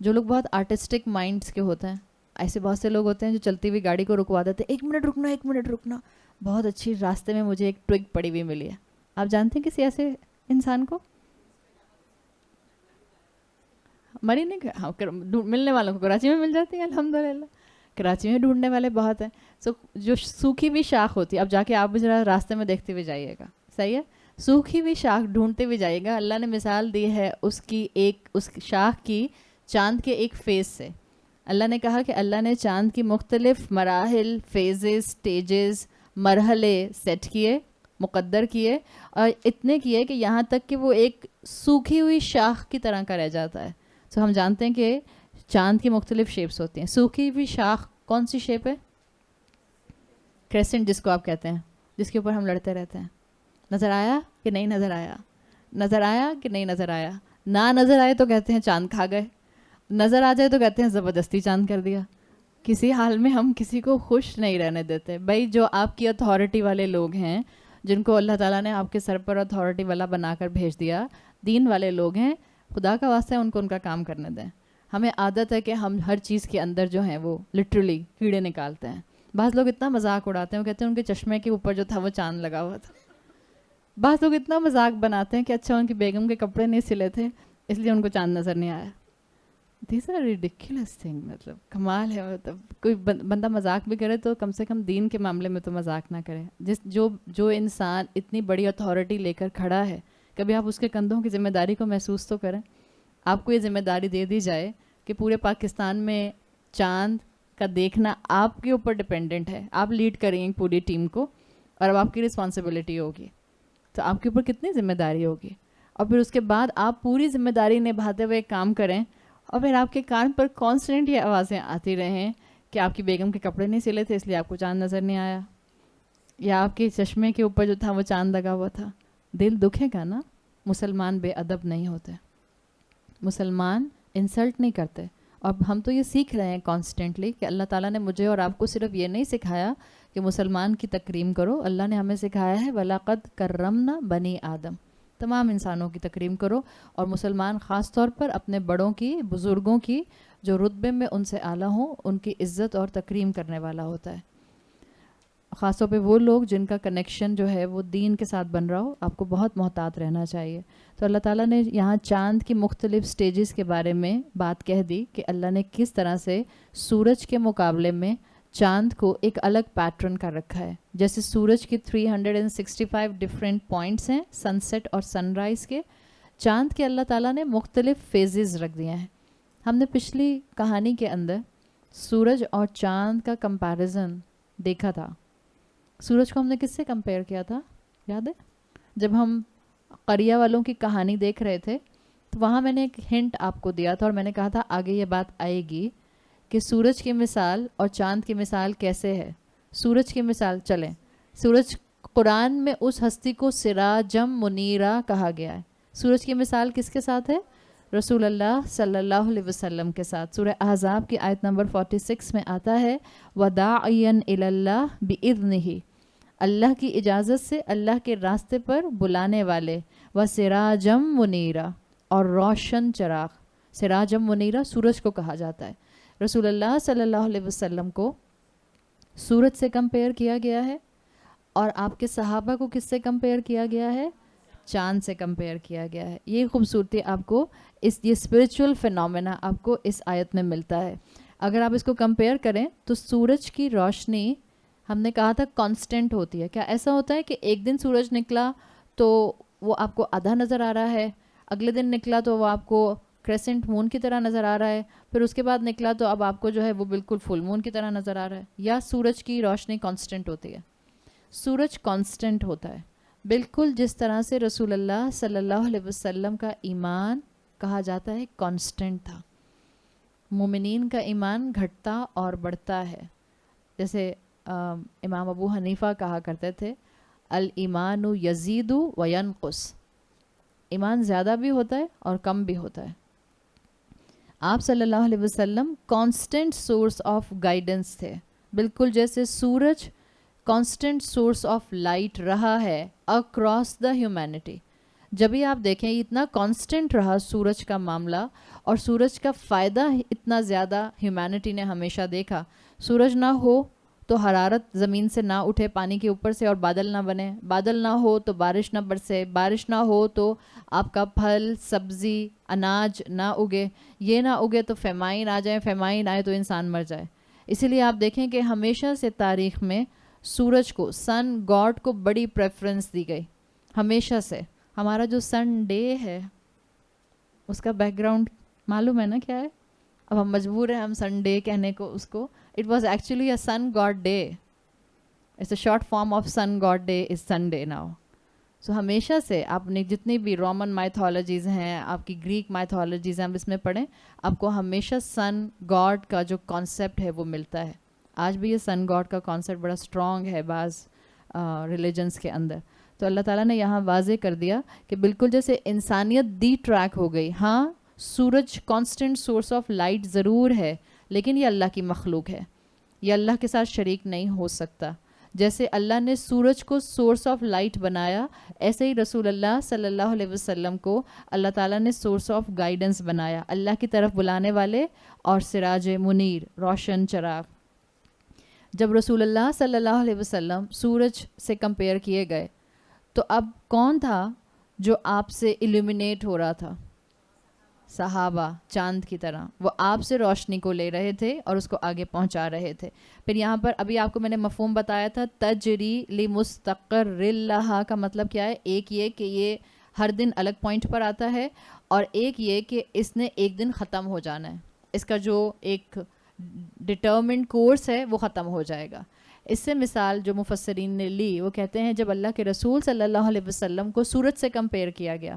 جو لوگ بہت آرٹسٹک مائنڈس کے ہوتے ہیں، ایسے بہت سے لوگ ہوتے ہیں جو چلتی ہوئی گاڑی کو رکوا دیتے ہیں، 1 منٹ رکنا. بہت اچھی راستے میں مجھے ایک ٹوئگ پڑی ہوئی ملی ہے. آپ جانتے ہیں کسی ایسے انسان کو؟ مری نہیں، ہاں ملنے والوں کو کراچی میں مل جاتی ہے الحمدللہ. کراچی میں ڈھونڈنے والے بہت ہیں. جو سوکھی ہوئی شاخ ہوتی ہے، اب جا کے آپ بھی ذرا راستے میں دیکھتے ہوئے جائیے گا، صحیح ہے، سوکھی ہوئی شاخ ڈھونڈتے ہوئے جائیے گا. اللہ نے مثال دی ہے اس شاخ کی چاند کے ایک فیز سے. اللہ نے کہا کہ اللہ نے چاند کی مختلف مراحل، فیزز، سٹیجز، مرحلے سیٹ کیے، مقدر کیے، اور اتنے کیے کہ یہاں تک کہ وہ ایک سوکھی ہوئی شاخ کی طرح کا رہ جاتا ہے. سو ہم جانتے ہیں کہ چاند کی مختلف شیپس ہوتی ہیں. سوکھی ہوئی شاخ کون سی شیپ ہے؟ کریسنٹ جس کو آپ کہتے ہیں، جس کے اوپر ہم لڑتے رہتے ہیں. نظر آیا کہ نہیں نظر آیا، نظر آیا کہ نہیں نظر آیا. نہ نظر آئے تو کہتے ہیں چاند کھا گئے، نظر آ جائے تو کہتے ہیں زبردستی چاند کر دیا. کسی حال میں ہم کسی کو خوش نہیں رہنے دیتے. بھائی جو آپ کی اتھارٹی والے لوگ ہیں، جن کو اللہ تعالیٰ نے آپ کے سر پر اتھارٹی والا بنا کر بھیج دیا، دین والے لوگ ہیں، خدا کا واسطہ ہے ان کو ان کا کام کرنے دیں. ہمیں عادت ہے کہ ہم ہر چیز کے اندر جو ہیں وہ لٹرلی کیڑے نکالتے ہیں. بعض لوگ اتنا مذاق اڑاتے ہیں، وہ کہتے ہیں ان کے چشمے کے اوپر جو تھا وہ چاند لگا ہوا تھا. بعض لوگ اتنا مذاق بناتے ہیں کہ اچھا ان کی بیگم کے کپڑے نہیں سلے تھے اس لیے ان کو چاند نظر نہیں آیا. These are ridiculous thing. مطلب کمال ہے. مطلب کوئی بندہ مذاق بھی کرے تو کم سے کم دین کے معاملے میں تو مذاق نہ کرے. جو انسان اتنی بڑی اتھارٹی لے کر کھڑا ہے، کبھی آپ اس کے کندھوں کی ذمہ داری کو محسوس تو کریں. آپ کو یہ ذمہ داری دے دی جائے کہ پورے پاکستان میں چاند کا دیکھنا آپ کے اوپر ڈپینڈنٹ ہے، آپ لیڈ کریں گے پوری ٹیم کو، اور اب آپ کی رسپانسبلٹی ہوگی، تو آپ کے اوپر کتنی ذمہ داری ہوگی. اور پھر اس کے بعد آپ پوری ذمہ داری نبھاتے ہوئے کام کریں، اور پھر آپ کے کان پر کانسٹنٹ یہ آوازیں آتی رہیں کہ آپ کی بیگم کے کپڑے نہیں سلے تھے اس لیے آپ کو چاند نظر نہیں آیا، یا آپ کے چشمے کے اوپر جو تھا وہ چاند لگا ہوا تھا. دل دکھے گا نا. مسلمان بے ادب نہیں ہوتے، مسلمان انسلٹ نہیں کرتے. اور ہم تو یہ سیکھ رہے ہیں کانسٹنٹلی کہ اللہ تعالیٰ نے مجھے اور آپ کو صرف یہ نہیں سکھایا کہ مسلمان کی تکریم کرو، اللہ نے ہمیں سکھایا ہے وَلَقَدْ كَرَّمْنَا بَنِي آدم، تمام انسانوں کی تکریم کرو. اور مسلمان خاص طور پر اپنے بڑوں کی، بزرگوں کی، جو رتبے میں ان سے اعلیٰ ہوں، ان کی عزت اور تکریم کرنے والا ہوتا ہے. خاص طور پہ وہ لوگ جن کا کنیکشن جو ہے وہ دین کے ساتھ بن رہا ہو، آپ کو بہت محتاط رہنا چاہیے. تو اللہ تعالیٰ نے یہاں چاند کی مختلف سٹیجز کے بارے میں بات کہہ دی کہ اللہ نے کس طرح سے سورج کے مقابلے میں چاند کو ایک الگ پیٹرن کا رکھا ہے. جیسے سورج کی 365 ڈفرینٹ پوائنٹس ہیں سن سیٹ اور سن رائز کے، چاند کے اللہ تعالیٰ نے مختلف فیزز رکھ دیے ہیں. ہم نے پچھلی کہانی کے اندر سورج اور چاند کا کمپیریزن دیکھا تھا. سورج کو ہم نے کس سے کمپیئر کیا تھا یاد ہے؟ جب ہم قریہ والوں کی کہانی دیکھ رہے تھے تو وہاں میں نے ایک ہنٹ آپ کو دیا تھا، اور میں نے کہا تھا آگے یہ بات آئے گی کہ سورج کی مثال اور چاند کی مثال کیسے ہے. سورج کی مثال چلیں، سورج قرآن میں اس ہستی کو سراجم منیرہ کہا گیا ہے. سورج کی مثال کس کے ساتھ ہے؟ رسول اللہ صلی اللہ علیہ وسلم کے ساتھ. سورہ احزاب کی آیت نمبر 46 میں آتا ہے وَدَاعِيًا إِلَى اللَّهِ بِإِذْنِهِ، اللہ کی اجازت سے اللہ کے راستے پر بلانے والے، وَسِرَاجًا مُنِيرًا، اور روشن چراغ. سراجم منیرہ سورج کو کہا جاتا ہے. رسول اللہ صلی اللہ علیہ وسلم کو سورج سے کمپیئر کیا گیا ہے، اور آپ کے صحابہ کو کس سے کمپیئر کیا گیا ہے؟ چاند سے کمپیئر کیا گیا ہے. یہ خوبصورتی آپ کو یہ اسپرچول فینومینا آپ کو اس آیت میں ملتا ہے. اگر آپ اس کو کمپیئر کریں تو سورج کی روشنی ہم نے کہا تھا کانسٹنٹ ہوتی ہے. کیا ایسا ہوتا ہے کہ ایک دن سورج نکلا تو وہ آپ کو آدھا نظر آ رہا ہے، اگلے دن نکلا تو وہ آپ کو کریسنٹ مون کی طرح نظر آ رہا ہے، پھر اس کے بعد نکلا تو اب آپ کو جو ہے وہ بالکل فل مون کی طرح نظر آ رہا ہے؟ یا سورج کی روشنی کانسٹنٹ ہوتی ہے؟ سورج کانسٹنٹ ہوتا ہے، بالکل جس طرح سے رسول اللہ صلی اللہ علیہ وسلم کا ایمان کہا جاتا ہے کانسٹنٹ تھا. مومنین کا ایمان گھٹتا اور بڑھتا ہے. جیسے امام ابو حنیفہ کہا کرتے تھے الایمان یزید و ینقص، ایمان زیادہ بھی ہوتا ہے اور کم بھی ہوتا ہے. آپ صلی اللہ علیہ وسلم کانسٹنٹ سورس آف گائیڈنس تھے، بالکل جیسے سورج کانسٹنٹ سورس آف لائٹ رہا ہے اکراس دا ہیومینٹی. جب بھی آپ دیکھیں اتنا کانسٹنٹ رہا سورج کا معاملہ، اور سورج کا فائدہ اتنا زیادہ ہیومینٹی نے ہمیشہ دیکھا. سورج نہ ہو تو حرارت زمین سے نہ اٹھے پانی کے اوپر سے اور بادل نہ بنے، بادل نہ ہو تو بارش نہ برسے، بارش نہ ہو تو آپ کا پھل سبزی اناج نہ اگے، یہ نہ اگے تو فیمائن آ جائے، فیمائن آئے تو انسان مر جائے. اسی لیے آپ دیکھیں کہ ہمیشہ سے تاریخ میں سورج کو، سن گاڈ کو بڑی پریفرنس دی گئی ہمیشہ سے. ہمارا جو سن ڈے ہے اس کا بیک گراؤنڈ معلوم ہے نا کیا ہے؟ اب ہم مجبور ہیں ہم سنڈے کہنے کو اس کو. It was actually a sun god day. It's a short form of sun god day is Sunday now. So ہمیشہ سے آپ نے جتنی بھی رومن مائتھالوجیز ہیں، آپ کی گریک مائتھالوجیز ہیں، آپ اس میں پڑھیں، آپ کو ہمیشہ سن گاڈ کا جو کانسیپٹ ہے وہ ملتا ہے. آج بھی یہ سن گاڈ کا کانسیپٹ بڑا اسٹرانگ ہے بعض ریلیجنس کے اندر. تو اللہ تعالیٰ نے یہاں واضح کر دیا کہ بالکل جیسے انسانیت دی ٹریک ہو گئی. ہاں سورج کانسٹنٹ سورس آف لائٹ ضرور ہے، لیکن یہ اللہ کی مخلوق ہے، یہ اللہ کے ساتھ شریک نہیں ہو سکتا. جیسے اللہ نے سورج کو سورس آف لائٹ بنایا، ایسے ہی رسول اللہ صلی اللہ علیہ وسلم کو اللہ تعالیٰ نے سورس آف گائیڈنس بنایا، اللہ کی طرف بلانے والے اور سراج منیر، روشن چراغ. جب رسول اللہ صلی اللہ علیہ وسلم سورج سے کمپیئر کیے گئے تو اب کون تھا جو آپ سے ایلومینیٹ ہو رہا تھا؟ صحابہ، چاند کی طرح وہ آپ سے روشنی کو لے رہے تھے اور اس کو آگے پہنچا رہے تھے. پھر یہاں پر ابھی آپ کو میں نے مفہوم بتایا تھا، تجری لمستقر لہا کا مطلب کیا ہے؟ ایک یہ کہ یہ ہر دن الگ پوائنٹ پر آتا ہے، اور ایک یہ کہ اس نے ایک دن ختم ہو جانا ہے، اس کا جو ایک ڈٹرمنڈ کورس ہے وہ ختم ہو جائے گا. اس سے مثال جو مفسرین نے لی وہ کہتے ہیں جب اللہ کے رسول صلی اللہ علیہ وسلم کو سورج سے کمپیئر کیا گیا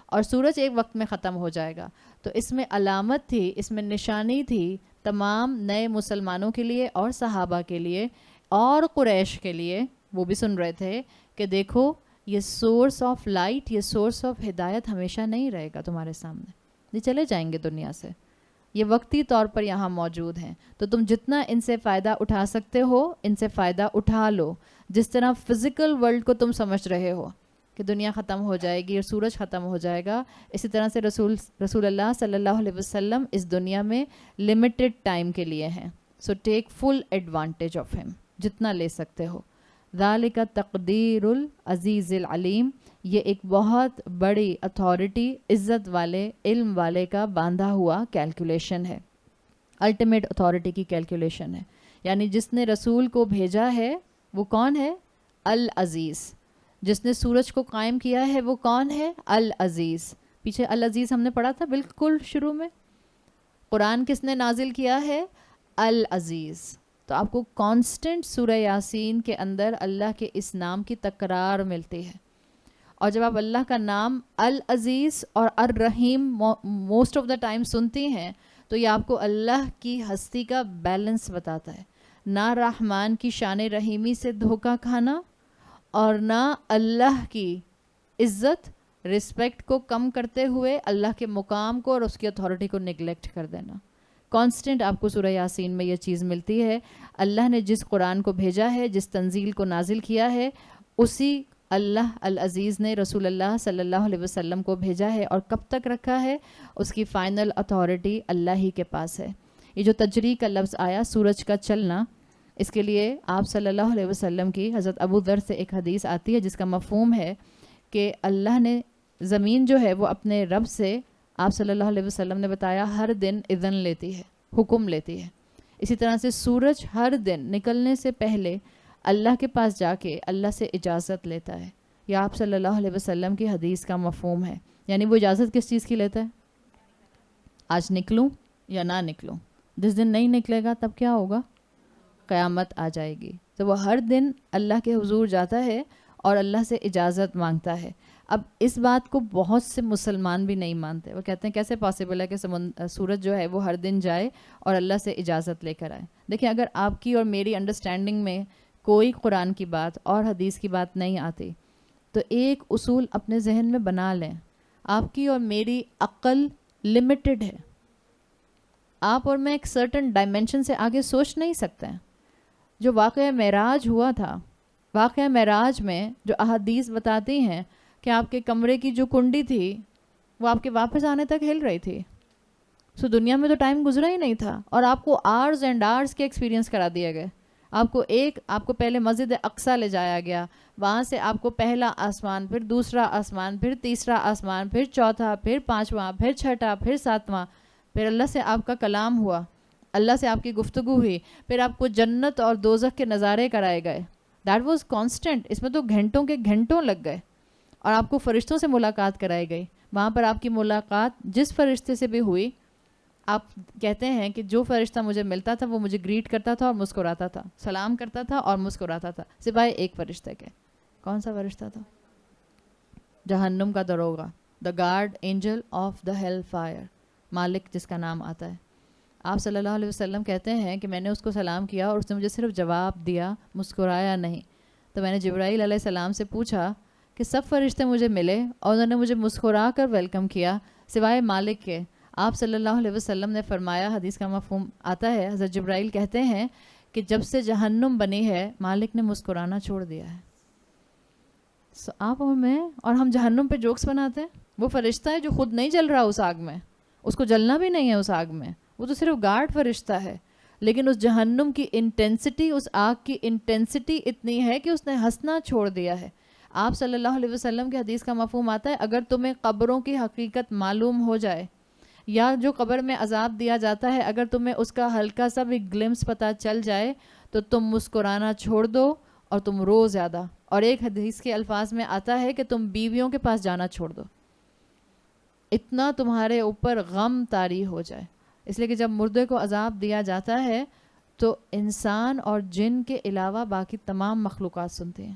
اور سورج ایک وقت میں ختم ہو جائے گا، تو اس میں علامت تھی، اس میں نشانی تھی تمام نئے مسلمانوں کے لیے اور صحابہ کے لیے اور قریش کے لیے. وہ بھی سن رہے تھے کہ دیکھو یہ سورس آف لائٹ، یہ سورس آف ہدایت ہمیشہ نہیں رہے گا تمہارے سامنے، یہ چلے جائیں گے دنیا سے، یہ وقتی طور پر یہاں موجود ہیں. تو تم جتنا ان سے فائدہ اٹھا سکتے ہو ان سے فائدہ اٹھا لو. جس طرح فزیکل ورلڈ کو تم سمجھ رہے ہو کہ دنیا ختم ہو جائے گی اور سورج ختم ہو جائے گا، اسی طرح سے رسول اللہ صلی اللہ علیہ وسلم اس دنیا میں لمیٹڈ ٹائم کے لیے ہیں. سو ٹیک فل ایڈوانٹیج آف ہم، جتنا لے سکتے ہو. ذالک تقدیر العزیز العلیم، یہ ایک بہت بڑی اتھارٹی، عزت والے، علم والے کا باندھا ہوا کیلکولیشن ہے، الٹیمیٹ اتھارٹی کی کیلکولیشن ہے. یعنی جس نے رسول کو بھیجا ہے وہ کون ہے؟ العزیز. جس نے سورج کو قائم کیا ہے وہ کون ہے؟ العزیز. پیچھے العزیز ہم نے پڑھا تھا بالکل شروع میں. قرآن کس نے نازل کیا ہے؟ العزیز. تو آپ کو کانسٹنٹ سورہ یاسین کے اندر اللہ کے اس نام کی تکرار ملتی ہے. اور جب آپ اللہ کا نام العزیز اور الرحیم موسٹ آف دا ٹائم سنتی ہیں تو یہ آپ کو اللہ کی ہستی کا بیلنس بتاتا ہے. نہ رحمان کی شان رحیمی سے دھوکہ کھانا اور نہ اللہ کی عزت رسپیکٹ کو کم کرتے ہوئے اللہ کے مقام کو اور اس کی اتھارٹی کو نگلیکٹ کر دینا. کانسٹنٹ آپ کو سورہ یاسین میں یہ چیز ملتی ہے. اللہ نے جس قرآن کو بھیجا ہے، جس تنزیل کو نازل کیا ہے، اسی اللہ العزیز نے رسول اللہ صلی اللہ علیہ وسلم کو بھیجا ہے. اور کب تک رکھا ہے؟ اس کی فائنل اتھارٹی اللہ ہی کے پاس ہے. یہ جو تجری کا لفظ آیا، سورج کا چلنا، اس کے لیے آپ صلی اللہ علیہ وسلم کی حضرت ابو ذر سے ایک حدیث آتی ہے جس کا مفہوم ہے کہ اللہ نے زمین جو ہے وہ اپنے رب سے، آپ صلی اللہ علیہ وسلم نے بتایا، ہر دن اذن لیتی ہے، حکم لیتی ہے. اسی طرح سے سورج ہر دن نکلنے سے پہلے اللہ کے پاس جا کے اللہ سے اجازت لیتا ہے. یہ آپ صلی اللہ علیہ وسلم کی حدیث کا مفہوم ہے. یعنی وہ اجازت کس چیز کی لیتا ہے؟ آج نکلوں یا نہ نکلوں. جس دن نہیں نکلے گا تب کیا ہوگا؟ قیامت آ جائے گی. تو وہ ہر دن اللہ کے حضور جاتا ہے اور اللہ سے اجازت مانگتا ہے. اب اس بات کو بہت سے مسلمان بھی نہیں مانتے. وہ کہتے ہیں کیسے پاسبل ہے کہ سورج جو ہے وہ ہر دن جائے اور اللہ سے اجازت لے کر آئے. دیکھیں اگر آپ کی اور میری انڈرسٹینڈنگ میں کوئی قرآن کی بات اور حدیث کی بات نہیں آتی تو ایک اصول اپنے ذہن میں بنا لیں. آپ کی اور میری عقل لمیٹڈ ہے. آپ اور میں ایک سرٹن ڈائمینشن سے آگے سوچ نہیں سکتے ہیں. جو واقعہ معراج ہوا تھا، واقعہ معراج میں جو احادیث بتاتی ہیں کہ آپ کے کمرے کی جو کنڈی تھی وہ آپ کے واپس آنے تک ہل رہی تھی. سو دنیا میں تو ٹائم گزرا ہی نہیں تھا اور آپ کو آورز اینڈ آورز کے ایکسپیرینس کرا دیا گئے. آپ کو پہلے مسجد اقصیٰ لے جایا گیا, وہاں سے آپ کو پہلا آسمان, پھر دوسرا آسمان, پھر تیسرا آسمان, پھر چوتھا, پھر پانچواں, پھر چھٹا, پھر ساتواں, پھر اللہ سے آپ کا کلام ہوا, اللہ سے آپ کی گفتگو ہوئی, پھر آپ کو جنت اور دوزخ کے نظارے کرائے گئے. That was constant. اس میں تو گھنٹوں کے گھنٹوں لگ گئے. اور آپ کو فرشتوں سے ملاقات کرائی گئی. وہاں پر آپ کی ملاقات جس فرشتے سے بھی ہوئی, آپ کہتے ہیں کہ جو فرشتہ مجھے ملتا تھا وہ مجھے گریٹ کرتا تھا اور مسکراتا تھا, سلام کرتا تھا اور مسکراتا تھا, سوائے ایک فرشتے کے. کون سا فرشتہ تھا؟ جہنم کا دروغہ, the guard angel of the hell fire, مالک جس کا نام آتا ہے. آپ صلی اللہ علیہ وسلم کہتے ہیں کہ میں نے اس کو سلام کیا اور اس نے مجھے صرف جواب دیا, مسکرایا نہیں. تو میں نے جبرائیل علیہ السلام سے پوچھا کہ سب فرشتے مجھے ملے اور انہوں نے مجھے مسکرا کر ویلکم کیا سوائے مالک کے. آپ صلی اللہ علیہ وسلم نے فرمایا, حدیث کا مفہوم آتا ہے, حضرت جبرائیل کہتے ہیں کہ جب سے جہنم بنی ہے مالک نے مسکرانا چھوڑ دیا ہے. آپ ہمیں اور ہم جہنم پہ جوکس بناتے ہیں. وہ فرشتہ ہے جو خود نہیں جل رہا اس آگ میں, اس کو جلنا بھی نہیں ہے اس آگ میں, وہ تو صرف گارڈ فرشتہ ہے. لیکن اس جہنم کی انٹینسٹی, اس آگ کی انٹینسٹی اتنی ہے کہ اس نے ہنسنا چھوڑ دیا ہے. آپ صلی اللہ علیہ وسلم کی حدیث کا مفہوم آتا ہے, اگر تمہیں قبروں کی حقیقت معلوم ہو جائے یا جو قبر میں عذاب دیا جاتا ہے اگر تمہیں اس کا ہلکا سا بھی گلمس پتہ چل جائے تو تم مسکرانا چھوڑ دو اور تم رو زیادہ. اور ایک حدیث کے الفاظ میں آتا ہے کہ تم بیویوں کے پاس جانا چھوڑ دو, اتنا تمہارے اوپر غم طاری ہو جائے. اس لیے کہ جب مردے کو عذاب دیا جاتا ہے تو انسان اور جن کے علاوہ باقی تمام مخلوقات سنتے ہیں,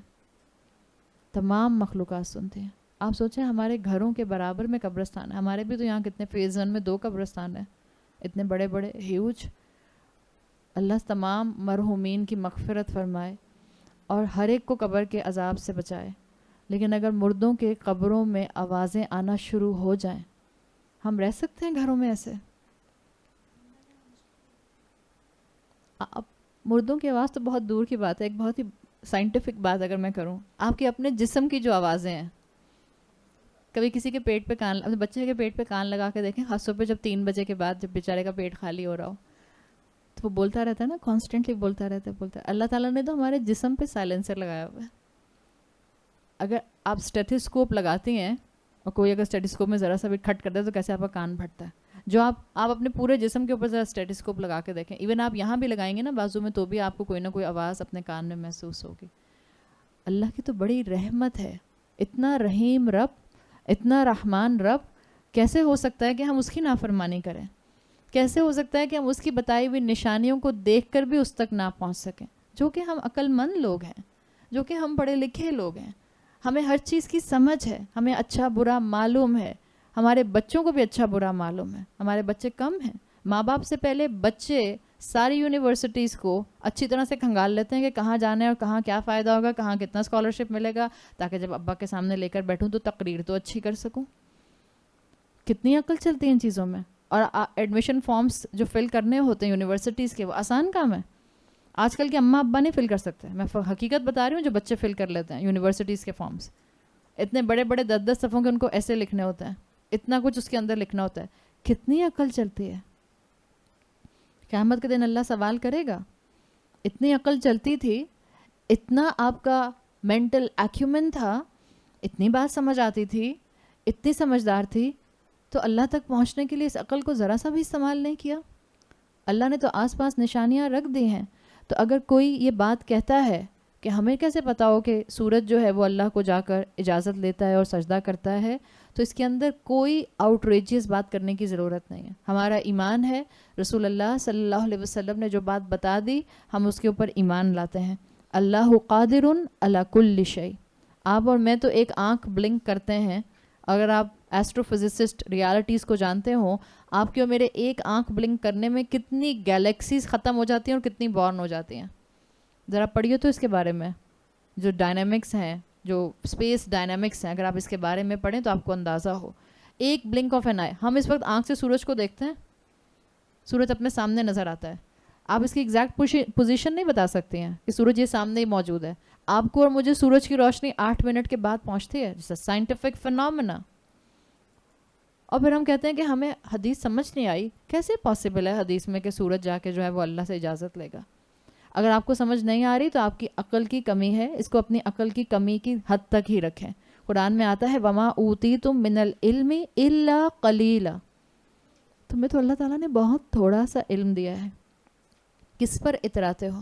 تمام مخلوقات سنتے ہیں. آپ سوچیں ہمارے گھروں کے برابر میں قبرستان ہے. ہمارے بھی تو یہاں کتنے فیز 1 میں 2 قبرستان ہیں, اتنے بڑے بڑے ہیوج. اللہ تمام مرحومین کی مغفرت فرمائے اور ہر ایک کو قبر کے عذاب سے بچائے. لیکن اگر مردوں کے قبروں میں آوازیں آنا شروع ہو جائیں, ہم رہ سکتے ہیں گھروں میں ایسے؟ اب مردوں کی آواز تو بہت دور کی بات ہے. ایک بہت ہی سائنٹیفک بات اگر میں کروں, آپ کے اپنے جسم کی جو آوازیں ہیں, کبھی کسی کے پیٹ پہ کان, اپنے بچے کے پیٹ پہ کان لگا کے دیکھیں, خاص طور پہ جب 3 بجے کے بعد جب بیچارے کا پیٹ خالی ہو رہا ہو تو وہ بولتا رہتا ہے نا, کانسٹنٹلی بولتا رہتا ہے. اللہ تعالیٰ نے تو ہمارے جسم پہ سائلنسر لگایا ہوا ہے. اگر آپ اسٹیتھوسکوپ لگاتی ہیں اور کوئی اگر اسٹیتھوسکوپ میں ذرا سا بھی کھٹ کرتا ہے تو کیسے آپ کا کان پھٹتا ہے. جو آپ اپنے پورے جسم کے اوپر ذرا اسٹیتھوسکوپ لگا کے دیکھیں, ایون آپ یہاں بھی لگائیں گے نا بازو میں, تو بھی آپ کو کوئی نہ کوئی آواز اپنے کان میں محسوس ہوگی. اللہ کی تو بڑی رحمت ہے. اتنا رحیم رب, اتنا رحمان رب, کیسے ہو سکتا ہے کہ ہم اس کی نافرمانی کریں؟ کیسے ہو سکتا ہے کہ ہم اس کی بتائی ہوئی نشانیوں کو دیکھ کر بھی اس تک نہ پہنچ سکیں؟ جو کہ ہم عقل مند لوگ ہیں, جو کہ ہم پڑھے لکھے لوگ ہیں, ہمیں ہر چیز کی سمجھ ہے, ہمیں اچھا برا معلوم ہے, ہمارے بچوں کو بھی اچھا برا معلوم ہے. ہمارے بچے کم ہیں, ماں باپ سے پہلے بچے ساری یونیورسٹیز کو اچھی طرح سے کھنگال لیتے ہیں کہ کہاں جانا ہے اور کہاں کیا فائدہ ہوگا, کہاں کتنا اسکالرشپ ملے گا, تاکہ جب ابا کے سامنے لے کر بیٹھوں تو تقریر تو اچھی کر سکوں. کتنی عقل چلتی ہے ان چیزوں میں. اور ایڈمیشن فارمز جو فل کرنے ہوتے ہیں یونیورسٹیز کے, وہ آسان کام ہے. آج کل کے اماں ابا نہیں فل کر سکتے. میں حقیقت بتا رہی ہوں, جو بچے فل کر لیتے ہیں یونیورسٹیز کے فارمز, اتنے بڑے بڑے 10 صفحوں کے ان کو ایسے لکھنے ہوتے ہیں, اتنا کچھ اس کے اندر لکھنا ہوتا ہے. کتنی عقل چلتی ہے. قیامت کے دن اللہ سوال کرے گا. اتنی عقل چلتی تھی, اتنا آپ کا مینٹل ایکیومن تھا, اتنی بات سمجھ آتی تھی, اتنی سمجھدار تھی, تو اللہ تک پہنچنے کے لیے اس عقل کو ذرا سا بھی استعمال نہیں کیا. اللہ نے تو آس پاس نشانیاں رکھ دی ہیں. تو اگر کوئی یہ بات کہتا ہے کہ ہمیں کیسے پتا ہو کہ سورج جو ہے وہ اللہ کو جا کر اجازت لیتا ہے اور سجدہ کرتا ہے, تو اس کے اندر کوئی آؤٹریجیس بات کرنے کی ضرورت نہیں ہے. ہمارا ایمان ہے, رسول اللہ صلی اللہ علیہ وسلم نے جو بات بتا دی ہم اس کے اوپر ایمان لاتے ہیں. اللہ قادر علی کل شیء. آپ اور میں تو ایک آنکھ بلنک کرتے ہیں. اگر آپ ایسٹرو فزسسٹ ریالٹیز کو جانتے ہوں, آپ کے اور میرے ایک آنکھ بلنک کرنے میں کتنی گیلیکسیز ختم ہو جاتی ہیں اور کتنی بورن ہو جاتی ہیں. ذرا پڑھیے تو اس کے بارے میں, جو ڈائنامکس ہیں, جو اسپیس ڈائنامکس ہیں, اگر آپ اس کے بارے میں پڑھیں تو آپ کو اندازہ ہو. ایک بلنک آف این آئی, ہم اس وقت آنکھ سے سورج کو دیکھتے ہیں, سورج اپنے سامنے نظر آتا ہے, آپ اس کی ایگزیکٹ پوزیشن نہیں بتا سکتے ہیں کہ سورج یہ سامنے ہی موجود ہے. آپ کو اور مجھے سورج کی روشنی 8 منٹ کے بعد پہنچتی ہے, جیسا سائنٹیفک فنامنا. اور پھر ہم کہتے ہیں کہ ہمیں حدیث سمجھ نہیں آئی. کیسے پاسبل ہے حدیث میں کہ سورج جا کے جو ہے وہ اللہ سے اجازت لے گا؟ اگر آپ کو سمجھ نہیں آ رہی تو آپ کی عقل کی کمی ہے, اس کو اپنی عقل کی کمی کی حد تک ہی رکھیں. قرآن میں آتا ہے وما اوتیتم من العلم الا قلیلا, تمہیں تو اللہ تعالیٰ نے بہت تھوڑا سا علم دیا ہے. کس پر اتراتے ہو؟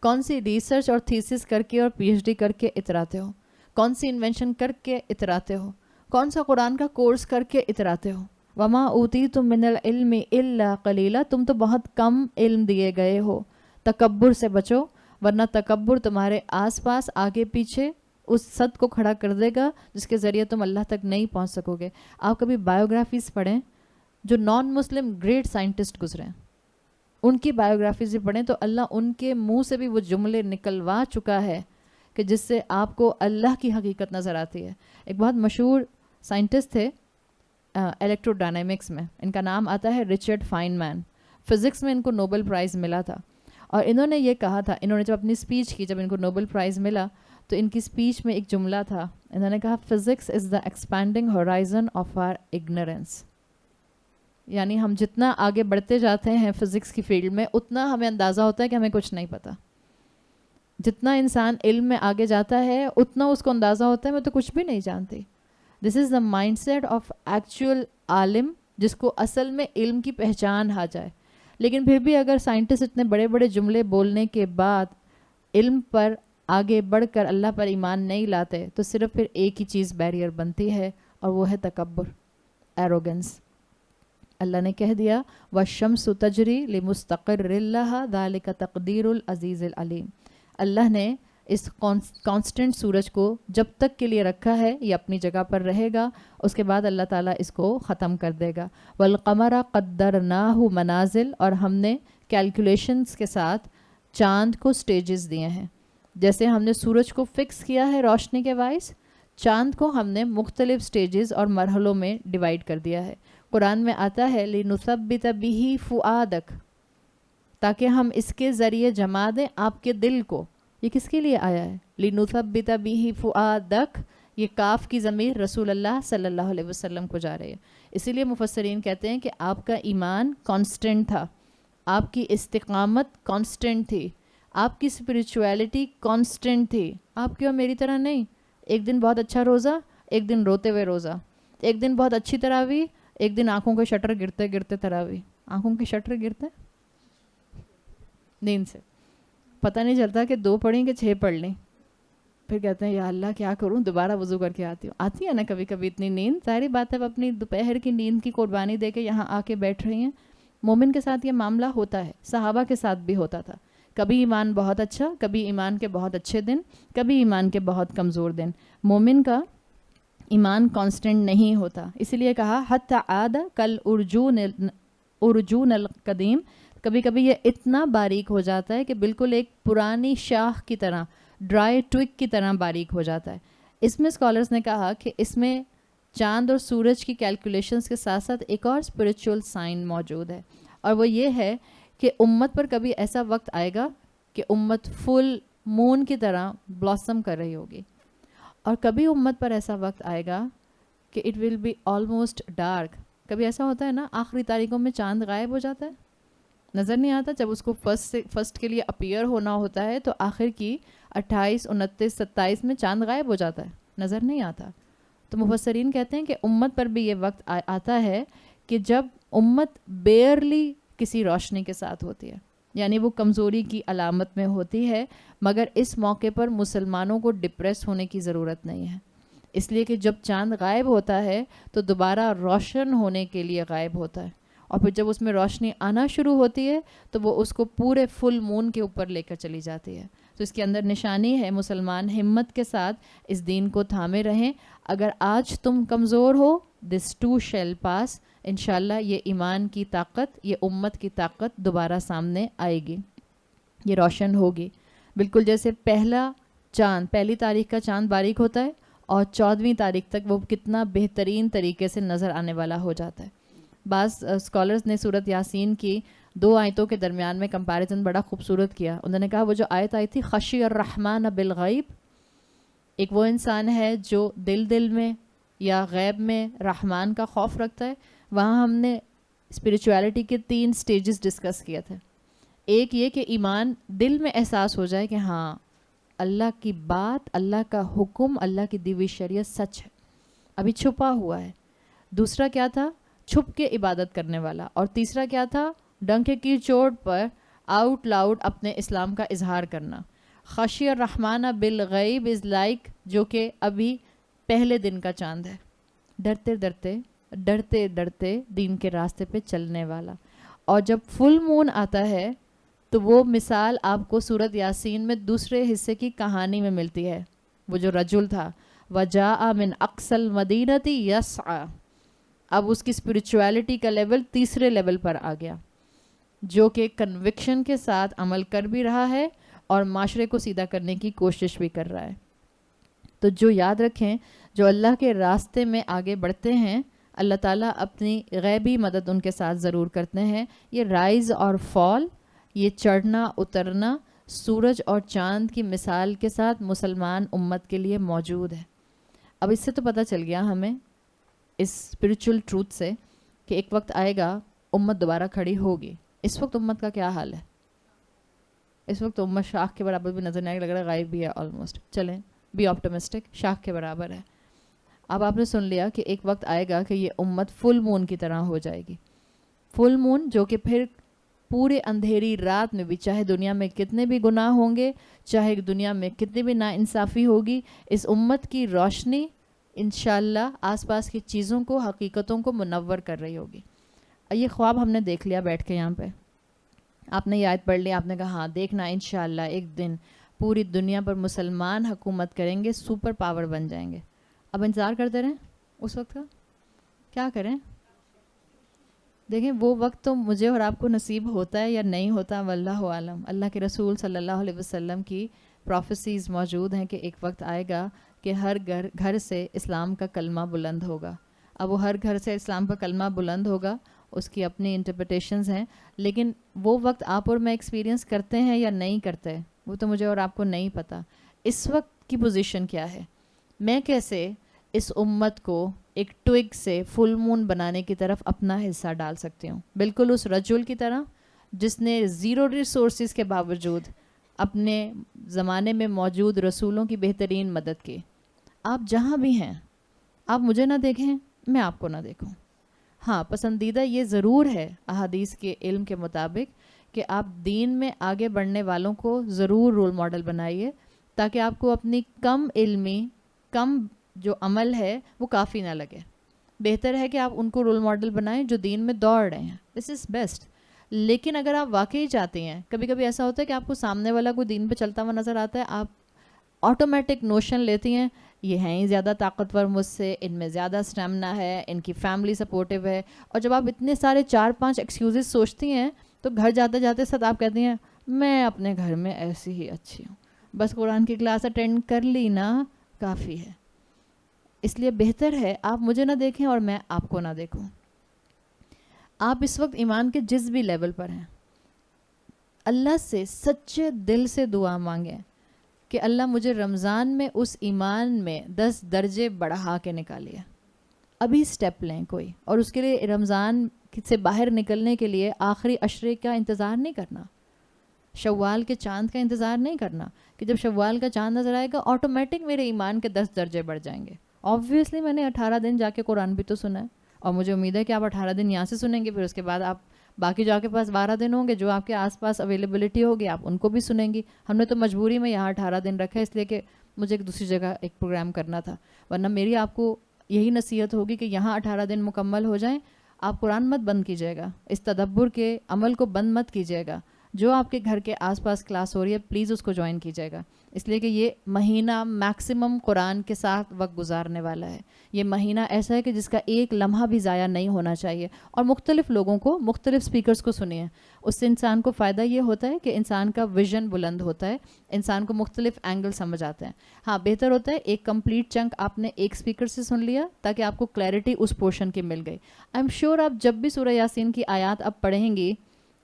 کون سی ریسرچ اور تھیسس کر کے اور پی ایچ ڈی کر کے اتراتے ہو؟ کون سی انوینشن کر کے اتراتے ہو؟ کون سا قرآن کا کورس کر کے اتراتے ہو؟ وما اوتیتم من العلم الا قلیلا, تم تو بہت کم علم دیے گئے ہو. تکبر سے بچو, ورنہ تکبر تمہارے آس پاس آگے پیچھے اس سد کو کھڑا کر دے گا جس کے ذریعے تم اللہ تک نہیں پہنچ سکو گے. آپ کبھی بایوگرافیز پڑھیں جو نان مسلم گریٹ سائنٹسٹ گزرے ہیں, ان کی بایوگرافیز بھی پڑھیں تو اللہ ان کے منہ سے بھی وہ جملے نکلوا چکا ہے کہ جس سے آپ کو اللہ کی حقیقت نظر آتی ہے. ایک بہت مشہور سائنٹسٹ تھے الیکٹرو ڈائنامکس میں, ان کا نام آتا ہے رچرڈ فائنمین. فزکس میں ان کو نوبل پرائز ملا تھا, اور انہوں نے یہ کہا تھا, انہوں نے جب اپنی اسپیچ کی, جب ان کو نوبل پرائز ملا تو ان کی اسپیچ میں ایک جملہ تھا, انہوں نے کہا physics is the expanding horizon of our ignorance. یعنی ہم جتنا آگے بڑھتے جاتے ہیں فزکس کی فیلڈ میں, اتنا ہمیں اندازہ ہوتا ہے کہ ہمیں کچھ نہیں پتہ. جتنا انسان علم میں آگے جاتا ہے اتنا اس کو اندازہ ہوتا ہے میں تو کچھ بھی نہیں جانتی. This is the mind set of actual عالم, جس کو اصل میں علم کی پہچان آ جائے. لیکن پھر بھی اگر سائنٹسٹ اتنے بڑے بڑے جملے بولنے کے بعد علم پر آگے بڑھ کر اللہ پر ایمان نہیں لاتے تو صرف پھر ایک ہی چیز بیریئر بنتی ہے, اور وہ ہے تکبر, ایروگنس. اللہ نے کہہ دیا وَالشَّمْسُ تَجْرِي لِمُسْتَقِرٍّ لَهَا ذَلِكَ تَقْدِيرُ الْعَزِيزِ الْعَلِيمِ. اللہ نے اس کانسٹنٹ سورج کو جب تک کے لیے رکھا ہے یہ اپنی جگہ پر رہے گا, اس کے بعد اللہ تعالیٰ اس کو ختم کر دے گا. وَالْقَمَرَ قَدَّرْنَاهُ مَنَازِلَ, اور ہم نے کیلکولیشنز کے ساتھ چاند کو سٹیجز دیے ہیں. جیسے ہم نے سورج کو فکس کیا ہے روشنی کے وائز, چاند کو ہم نے مختلف سٹیجز اور مرحلوں میں ڈیوائیڈ کر دیا ہے. قرآن میں آتا ہے لِنُثَبِّتَ بِهِ فُؤَادَكَ, تاکہ ہم اس کے ذریعے جما دیں آپ کے دل کو. یہ کس کے لیے آیا ہے؟ لِنُثَبِّتَ بِهِ فُؤَادَكَ, یہ کاف کی ضمیر رسول اللہ صلی اللہ علیہ وسلم کو جا رہی ہے. اسی لیے مفسرین کہتے ہیں کہ آپ کا ایمان کانسٹنٹ تھا, آپ کی استقامت کانسٹنٹ تھی, آپ کی اسپریچویلٹی کانسٹنٹ تھی. آپ کی اور میری طرح نہیں, ایک دن بہت اچھا روزہ, ایک دن روتے ہوئے روزہ, ایک دن بہت اچھی تراویح, ایک دن آنکھوں کے شٹر گرتے گرتے تراویح. آنکھوں کے شٹر گرتے نیند سے, پتہ نہیں چلتا کہ 2 پڑھیں کہ 6 پڑھ لیں. پھر کہتے ہیں یا اللہ کیا کروں, دوبارہ وضو کر کے آتی ہے نا کبھی کبھی اتنی نیند. ظاہری بات ہے, اب اپنی دوپہر کی نیند کی قربانی دے کے یہاں آ کے بیٹھ رہی ہیں. مومن کے ساتھ یہ معاملہ ہوتا ہے, صحابہ کے ساتھ بھی ہوتا تھا. کبھی ایمان بہت اچھا, کبھی ایمان کے بہت اچھے دن, کبھی ایمان کے بہت کمزور دن. مومن کا ایمان کانسٹنٹ نہیں ہوتا. اسی لیے کہا حتی عاد کل ارجون القدیم, کبھی کبھی یہ اتنا باریک ہو جاتا ہے کہ بالکل ایک پرانی شاخ کی طرح, ڈرائی ٹوک کی طرح باریک ہو جاتا ہے. اس میں اسکالرز نے کہا کہ اس میں چاند اور سورج کی کیلکولیشنز کے ساتھ ساتھ ایک اور اسپریچول سائن موجود ہے, اور وہ یہ ہے کہ امت پر کبھی ایسا وقت آئے گا کہ امت فل مون کی طرح بلاسم کر رہی ہوگی, اور کبھی امت پر ایسا وقت آئے گا کہ it will be almost dark. کبھی ایسا ہوتا ہے نا, آخری تاریخوں میں چاند غائب ہو جاتا ہے, نظر نہیں آتا. جب اس کو فرسٹ کے لیے اپیئر ہونا ہوتا ہے تو آخر کی 28, 29, 27 میں چاند غائب ہو جاتا ہے, نظر نہیں آتا. تو مفسرین کہتے ہیں کہ امت پر بھی یہ وقت آتا ہے کہ جب امت بیئرلی کسی روشنی کے ساتھ ہوتی ہے, یعنی وہ کمزوری کی علامت میں ہوتی ہے. مگر اس موقع پر مسلمانوں کو ڈپریس ہونے کی ضرورت نہیں ہے, اس لیے کہ جب چاند غائب ہوتا ہے تو دوبارہ روشن ہونے کے لیے غائب ہوتا ہے, اور پھر جب اس میں روشنی آنا شروع ہوتی ہے تو وہ اس کو پورے فل مون کے اوپر لے کر چلی جاتی ہے. تو اس کے اندر نشانی ہے مسلمان ہمت کے ساتھ اس دین کو تھامے رہیں. اگر آج تم کمزور ہو, دس ٹو شیل پاس, انشاءاللہ یہ ایمان کی طاقت, یہ امت کی طاقت دوبارہ سامنے آئے گی, یہ روشن ہوگی. بالکل جیسے پہلا چاند, پہلی تاریخ کا چاند باریک ہوتا ہے اور 14ویں تاریخ تک وہ کتنا بہترین طریقے سے نظر آنے والا ہو جاتا ہے. بعض اسکالرز نے صورت یاسین کی 2 آیتوں کے درمیان میں کمپیریزن بڑا خوبصورت کیا. انہوں نے کہا وہ جو آیت آئی تھی خشی الرحمن بالغیب، ایک وہ انسان ہے جو دل میں یا غیب میں رحمان کا خوف رکھتا ہے. وہاں ہم نے اسپریچویلٹی کے 3 سٹیجز ڈسکس کیا تھے. ایک یہ کہ ایمان دل میں احساس ہو جائے کہ ہاں اللہ کی بات، اللہ کا حکم، اللہ کی دی ہوئی شریعت سچ ہے، ابھی چھپا ہوا ہے. دوسرا کیا تھا؟ چھپ کے عبادت کرنے والا. اور تیسرا کیا تھا؟ ڈنکے کی چوٹ پر آؤٹ لاؤڈ اپنے اسلام کا اظہار کرنا. خشی الرحمن بالغیب از لائک جو کہ ابھی پہلے دن کا چاند ہے، ڈرتے ڈرتے دین کے راستے پہ چلنے والا. اور جب فل مون آتا ہے تو وہ مثال آپ کو سورت یاسین میں دوسرے حصے کی کہانی میں ملتی ہے. وہ جو رجل تھا وَجَاءَ مِنْ أَقْصَى الْمَدِينَةِ يَسْعَى، اب اس کی اسپریچویلٹی کا لیول تیسرے لیول پر آ گیا، جو کہ کنوکشن کے ساتھ عمل کر بھی رہا ہے اور معاشرے کو سیدھا کرنے کی کوشش بھی کر رہا ہے. تو جو یاد رکھیں جو اللہ کے راستے میں آگے بڑھتے ہیں اللہ تعالیٰ اپنی غیبی مدد ان کے ساتھ ضرور کرتے ہیں. یہ رائز اور فال، یہ چڑھنا اترنا سورج اور چاند کی مثال کے ساتھ مسلمان امت کے لیے موجود ہے. اب اس سے تو پتہ چل گیا ہمیں اس اسپریچول ٹروتھ سے کہ ایک وقت آئے گا امت دوبارہ کھڑی ہوگی. اس وقت امت کا کیا حال ہے؟ اس وقت امت شاخ کے برابر بھی نظر نہیں آئے، لگ رہا ہے غائب بھی ہے آلموسٹ. چلیں بی آپٹمسٹک، شاخ کے برابر ہے. اب آپ نے سن لیا کہ ایک وقت آئے گا کہ یہ امت فل مون کی طرح ہو جائے گی. فل مون جو کہ پھر پورے اندھیری رات میں بھی چاہے دنیا میں کتنے بھی گناہ ہوں گے، چاہے دنیا میں کتنی بھی ناانصافی ہوگی، اس امت کی روشنی انشاءاللہ آس پاس کی چیزوں کو، حقیقتوں کو منور کر رہی ہوگی. یہ خواب ہم نے دیکھ لیا بیٹھ کے یہاں پہ. آپ نے یہ آیت پڑھ لی، آپ نے کہا ہاں دیکھنا انشاءاللہ ایک دن پوری دنیا پر مسلمان حکومت کریں گے، سپر پاور بن جائیں گے. اب انتظار کرتے رہیں اس وقت کا. کیا کریں؟ دیکھیں وہ وقت تو مجھے اور آپ کو نصیب ہوتا ہے یا نہیں ہوتا واللہ عالم. اللہ کے رسول صلی اللہ علیہ وسلم کی پروفیسیز موجود ہیں کہ ایک وقت آئے گا کہ ہر گھر سے اسلام کا کلمہ بلند ہوگا. اب وہ ہر گھر سے اسلام کا کلمہ بلند ہوگا، اس کی اپنی انٹرپریٹیشنز ہیں، لیکن وہ وقت آپ اور میں ایکسپیرینس کرتے ہیں یا نہیں کرتے وہ تو مجھے اور آپ کو نہیں پتہ. اس وقت کی پوزیشن کیا ہے؟ میں کیسے اس امت کو ایک ٹوئگ سے فل مون بنانے کی طرف اپنا حصہ ڈال سکتی ہوں، بالکل اس رجل کی طرح جس نے زیرو ریسورسز کے باوجود اپنے زمانے میں موجود رسولوں کی بہترین مدد کی. آپ جہاں بھی ہیں آپ مجھے نہ دیکھیں، میں آپ کو نہ دیکھوں. ہاں پسندیدہ یہ ضرور ہے احادیث کے علم کے مطابق کہ آپ دین میں آگے بڑھنے والوں کو ضرور رول ماڈل بنائیے تاکہ آپ کو اپنی کم علمی، کم جو عمل ہے وہ کافی نہ لگے. بہتر ہے کہ آپ ان کو رول ماڈل بنائیں جو دین میں دوڑ رہے ہیں. دس از بیسٹ. لیکن اگر آپ واقعی چاہتے ہیں، کبھی کبھی ایسا ہوتا ہے کہ آپ کو سامنے والا کوئی دین پہ چلتا ہوا نظر آتا ہے، آپ آٹومیٹک نوشن لیتی ہیں یہ ہیں ہی زیادہ طاقتور مجھ سے، ان میں زیادہ اسٹیمنا ہے، ان کی فیملی سپورٹیو ہے. اور جب آپ اتنے سارے 4-5 ایکسکیوزز سوچتی ہیں تو گھر جاتے جاتے ساتھ آپ کہتی ہیں میں اپنے گھر میں ایسی ہی اچھی ہوں، بس قرآن کی کلاس اٹینڈ کر لی نا کافی ہے. اس لیے بہتر ہے آپ مجھے نہ دیکھیں اور میں آپ کو نہ دیکھوں. آپ اس وقت ایمان کے جس بھی لیول پر ہیں اللہ سے سچے دل سے دعا مانگیں کہ اللہ مجھے رمضان میں اس ایمان میں 10 درجے بڑھا کے نکالیے. ابھی سٹیپ لیں کوئی، اور اس کے لیے رمضان سے باہر نکلنے کے لیے آخری عشرے کا انتظار نہیں کرنا، شوال کے چاند کا انتظار نہیں کرنا کہ جب شوال کا چاند نظر آئے گا آٹومیٹک میرے ایمان کے 10 درجے بڑھ جائیں گے. آبویسلی میں نے 18 دن جا کے قرآن بھی تو سنا ہے، اور مجھے امید ہے کہ آپ 18 دن یہاں سے سنیں گے، پھر اس کے بعد آپ باقی جو آپ کے پاس 12 دن ہوں گے جو آپ کے آس پاس اویلیبلٹی ہوگی آپ ان کو بھی سنیں گی. ہم نے تو مجبوری میں یہاں 18 دن رکھا ہے اس لیے کہ مجھے ایک دوسری جگہ ایک پروگرام کرنا تھا، ورنہ میری آپ کو یہی نصیحت ہوگی کہ یہاں 18 دن مکمل ہو جائیں. آپ قرآن مت بند کیجیے گا، اس تدبر کے عمل کو بند مت کیجیے گا. جو آپ کے گھر کے آس پاس کلاس ہو رہی ہے پلیز اس کو جوائن کیجیے گا، اس لیے کہ یہ مہینہ میکسیمم قرآن کے ساتھ وقت گزارنے والا ہے. یہ مہینہ ایسا ہے کہ جس کا ایک لمحہ بھی ضائع نہیں ہونا چاہیے. اور مختلف لوگوں کو، مختلف سپیکرز کو سنیے. اس سے انسان کو فائدہ یہ ہوتا ہے کہ انسان کا ویژن بلند ہوتا ہے، انسان کو مختلف اینگل سمجھ آتے ہیں. ہاں بہتر ہوتا ہے ایک کمپلیٹ چنک آپ نے ایک سپیکر سے سن لیا تاکہ آپ کو کلیئرٹی اس پورشن کی مل گئی. آئی ایم شیور آپ جب بھی سورہ یاسین کی آیات اب پڑھیں گی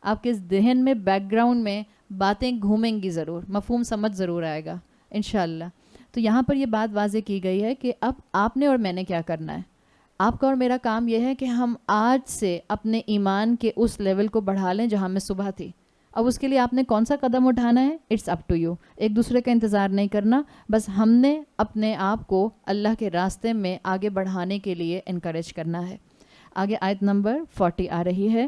آپ کے ذہن میں بیک گراؤنڈ میں باتیں گھومیں گی ضرور، مفہوم سمجھ ضرور آئے گا انشاءاللہ. تو یہاں پر یہ بات واضح کی گئی ہے کہ اب آپ نے اور میں نے کیا کرنا ہے. آپ کا اور میرا کام یہ ہے کہ ہم آج سے اپنے ایمان کے اس لیول کو بڑھا لیں جہاں میں صبح تھی. اب اس کے لیے آپ نے کون سا قدم اٹھانا ہے، اٹس اپ ٹو یو. ایک دوسرے کا انتظار نہیں کرنا، بس ہم نے اپنے آپ کو اللہ کے راستے میں آگے بڑھانے کے لیے انکریج کرنا ہے. آگے آیت نمبر 40 آ رہی ہے.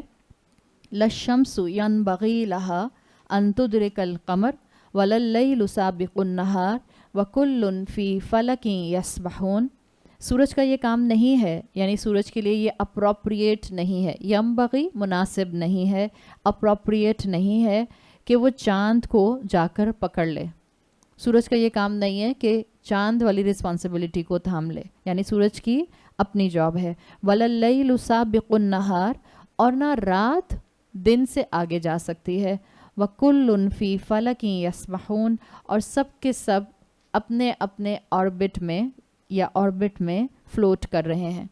لَلشَّمْسُ يَنبَغِي لَهَا أَن تُدْرِكَ الْقَمَرَ وَلَلَّيْلُ سَابِقُ النَّهَارِ وَكُلٌّ فِي فَلَكٍ يَسْبَحُونَ. سورج کا یہ کام نہیں ہے، یعنی سورج کے لیے یہ اپروپریٹ نہیں ہے. ینبغی مناسب نہیں ہے، اپروپریٹ نہیں ہے کہ وہ چاند کو جا کر پکڑ لے. سورج کا یہ کام نہیں ہے کہ چاند والی رسپانسبلٹی کو تھام لے، یعنی سورج کی اپنی جاب ہے. وَلَلَّيْلُ سَابِقُ النَّهَارِ، اور نہ رات دن سے آگے جا سکتی ہے. وَكُلٌّ فِي فَلَكٍ يَسْبَحُونَ، اور سب کے سب اپنے اپنے آربٹ میں یا آربٹ میں فلوٹ کر رہے ہیں.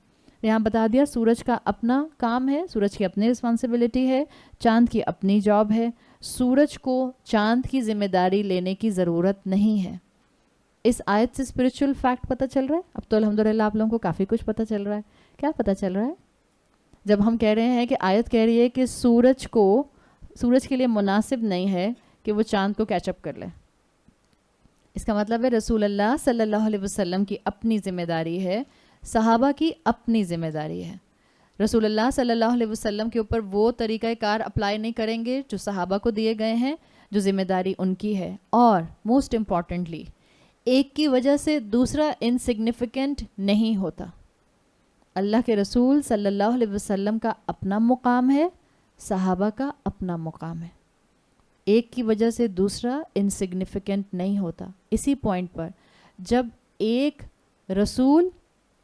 یہاں بتا دیا سورج کا اپنا کام ہے، سورج کی اپنی رسپانسبلٹی ہے، چاند کی اپنی جاب ہے. سورج کو چاند کی ذمہ داری لینے کی ضرورت نہیں ہے. اس آیت سے اسپرچول فیکٹ پتہ چل رہا ہے. اب تو الحمدللہ آپ لوگوں کو کافی کچھ پتہ چل رہا ہے. کیا پتہ چل رہا ہے؟ جب ہم کہہ رہے ہیں کہ آیت کہہ رہی ہے کہ سورج کے لیے مناسب نہیں ہے کہ وہ چاند کو کیچ اپ کر لے، اس کا مطلب ہے رسول اللہ صلی اللہ علیہ وسلم کی اپنی ذمہ داری ہے، صحابہ کی اپنی ذمہ داری ہے. رسول اللہ صلی اللہ علیہ وسلم کے اوپر وہ طریقہ کار اپلائی نہیں کریں گے جو صحابہ کو دیے گئے ہیں، جو ذمہ داری ان کی ہے. اور موسٹ امپورٹنٹلی ایک کی وجہ سے دوسرا انسگنیفیکنٹ نہیں ہوتا. اللہ کے رسول صلی اللہ علیہ وسلم کا اپنا مقام ہے، صحابہ کا اپنا مقام ہے. ایک کی وجہ سے دوسرا انسگنیفیکنٹ نہیں ہوتا. اسی پوائنٹ پر جب ایک رسول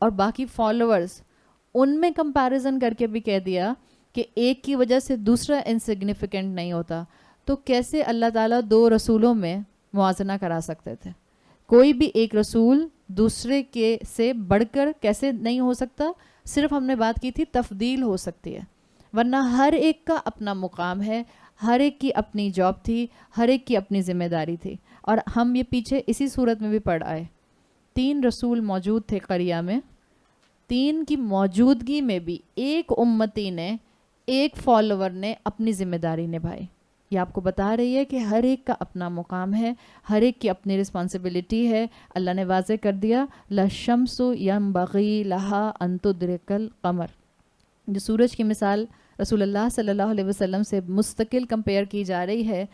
اور باقی فالوورز ان میں کمپیریزن کر کے بھی کہہ دیا کہ ایک کی وجہ سے دوسرا انسگنیفیکنٹ نہیں ہوتا، تو کیسے اللہ تعالیٰ دو رسولوں میں موازنہ کرا سکتے تھے؟ کوئی بھی ایک رسول دوسرے کے سے بڑھ کر کیسے نہیں ہو سکتا؟ صرف ہم نے بات کی تھی تفضیل ہو سکتی ہے، ورنہ ہر ایک کا اپنا مقام ہے، ہر ایک کی اپنی جاب تھی، ہر ایک کی اپنی ذمہ داری تھی. اور ہم یہ پیچھے اسی صورت میں بھی پڑھ آئے. 3 رسول موجود تھے قریہ میں، 3 کی موجودگی میں بھی ایک امتی نے، ایک فالوور نے اپنی ذمہ داری نبھائی. یہ آپ کو بتا رہی ہے کہ ہر ایک کا اپنا مقام ہے، ہر ایک کی اپنی رسپانسبلٹی ہے. اللہ نے واضح کر دیا لَلشَّمْسُ يَنبَغِي لَهَا أَن تُدْرِكَ الْقَمَرَ. جو سورج کی مثال رسول اللہ صلی اللہ علیہ وسلم سے مستقل کمپیئر کی جا رہی ہے،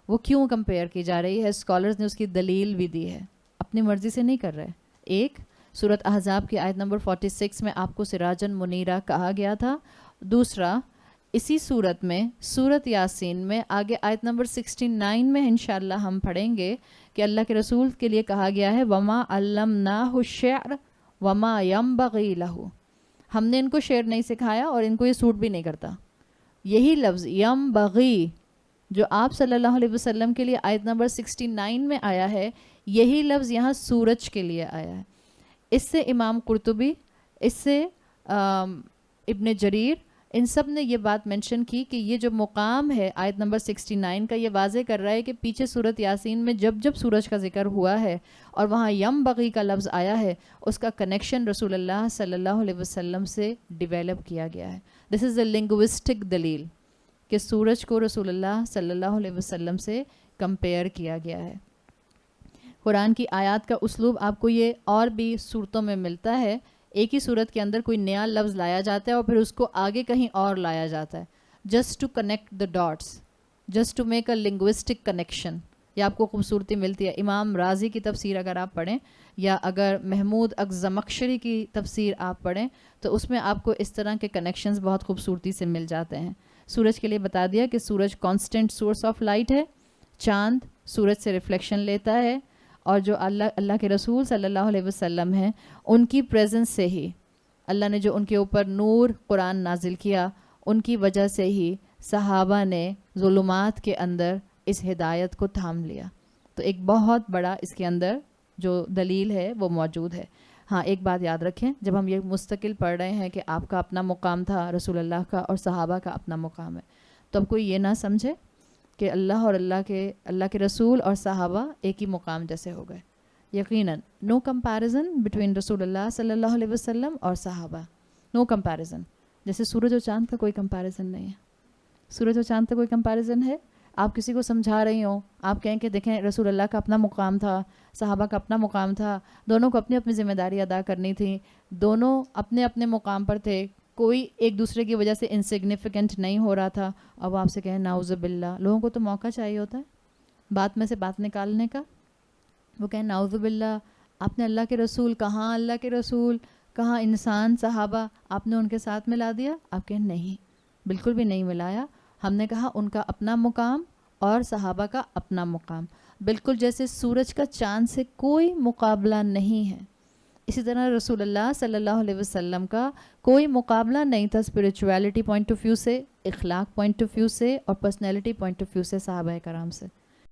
وہ کیوں کمپیئر کی جا رہی ہے؟ اسکالرز نے اس کی دلیل بھی دی ہے. اپنی مرضی سے نہیں کر رہے. ایک سورۃ احزاب کی آیت نمبر 46 میں آپ کو سراجن منیرہ کہا گیا تھا. دوسرا اسی صورت میں سورۃ یاسین میں آگے آیت نمبر 69 میں انشاءاللہ ہم پڑھیں گے کہ اللہ کے رسول کے لیے کہا گیا ہے وَمَا عَلَّمْنَاهُ الشِّعْرَ وَمَا يَنبَغِي لَهُ. ہم نے ان کو شعر نہیں سکھایا اور ان کو یہ سوٹ بھی نہیں کرتا. یہی لفظ ینبغی جو آپ صلی اللہ علیہ وسلم کے لیے آیت نمبر 69 میں آیا ہے، یہی لفظ یہاں سورج کے لیے آیا ہے. اس سے امام قرطبی، اس سے ابن جریر، ان سب نے یہ بات منشن کی کہ یہ جو مقام ہے آیت نمبر 69 کا، یہ واضح کر رہا ہے کہ پیچھے سورۃ یاسین میں جب جب سورج کا ذکر ہوا ہے اور وہاں ینبغی کا لفظ آیا ہے، اس کا کنیکشن رسول اللہ صلی اللہ علیہ وسلم سے ڈیویلپ کیا گیا ہے. دس از اے لنگوسٹک دلیل کہ سورج کو رسول اللہ صلی اللہ علیہ وسلم سے کمپیئر کیا گیا ہے. قرآن کی آیات کا اسلوب آپ کو یہ اور بھی صورتوں میں ملتا ہے. ایک ہی صورت کے اندر کوئی نیا لفظ لایا جاتا ہے اور پھر اس کو آگے کہیں اور لایا جاتا ہے، just to connect the dots, just to make a linguistic connection. یہ آپ کو خوبصورتی ملتی ہے. امام رازی کی تفسیر اگر آپ پڑھیں یا اگر محمود الزمخشری کی تفسیر آپ پڑھیں تو اس میں آپ کو اس طرح کے کنیکشنز بہت خوبصورتی سے مل جاتے ہیں. سورج کے لیے بتا دیا کہ سورج کانسٹنٹ سورس آف لائٹ ہے، چاند سورج سے ریفلیکشن لیتا ہے، اور جو اللہ کے رسول صلی اللہ علیہ وسلم ہیں ان کی پریزنس سے ہی اللہ نے جو ان کے اوپر نور قرآن نازل کیا، ان کی وجہ سے ہی صحابہ نے ظلمات کے اندر اس ہدایت کو تھام لیا. تو ایک بہت بڑا اس کے اندر جو دلیل ہے وہ موجود ہے. ہاں ایک بات یاد رکھیں، جب ہم یہ مستقل پڑھ رہے ہیں کہ آپ کا اپنا مقام تھا، رسول اللہ کا اور صحابہ کا اپنا مقام ہے، تو اب کوئی یہ نہ سمجھے کہ اللہ اور اللہ کے رسول اور صحابہ ایک ہی مقام جیسے ہو گئے. یقیناً نو کمپیریزن بٹوین رسول اللہ صلی اللہ علیہ وسلم اور صحابہ، نو کمپیریزن. جیسے سورج اور چاند کا کوئی کمپیریزن نہیں ہے. سورج اور چاند کا کوئی کمپیریزن ہے؟ آپ کسی کو سمجھا رہی ہوں، آپ کہیں کہ دیکھیں رسول اللہ کا اپنا مقام تھا، صحابہ کا اپنا مقام تھا، دونوں کو اپنی اپنی ذمہ داری ادا کرنی تھی، دونوں اپنے اپنے مقام پر تھے، کوئی ایک دوسرے کی وجہ سے انسگنیفیکنٹ نہیں ہو رہا تھا. اب آپ سے کہیں نعوذ باللہ. لوگوں کو تو موقع چاہیے ہوتا ہے بات میں سے بات نکالنے کا. وہ کہیں نعوذ باللہ آپ نے اللہ کے رسول، کہاں اللہ کے رسول، کہاں انسان صحابہ، آپ نے ان کے ساتھ ملا دیا. آپ کہیں نہیں، بالکل بھی نہیں ملایا. ہم نے کہا ان کا اپنا مقام اور صحابہ کا اپنا مقام. بالکل جیسے سورج کا چاند سے کوئی مقابلہ نہیں ہے، اسی طرح رسول اللہ صلی اللہ علیہ وسلم کا کوئی مقابلہ نہیں تھا اسپریچویلٹی پوائنٹ آف ویو سے، اخلاق پوائنٹ آف ویو سے اور پرسنالٹی پوائنٹ آف ویو سے صحابہ کرام سے.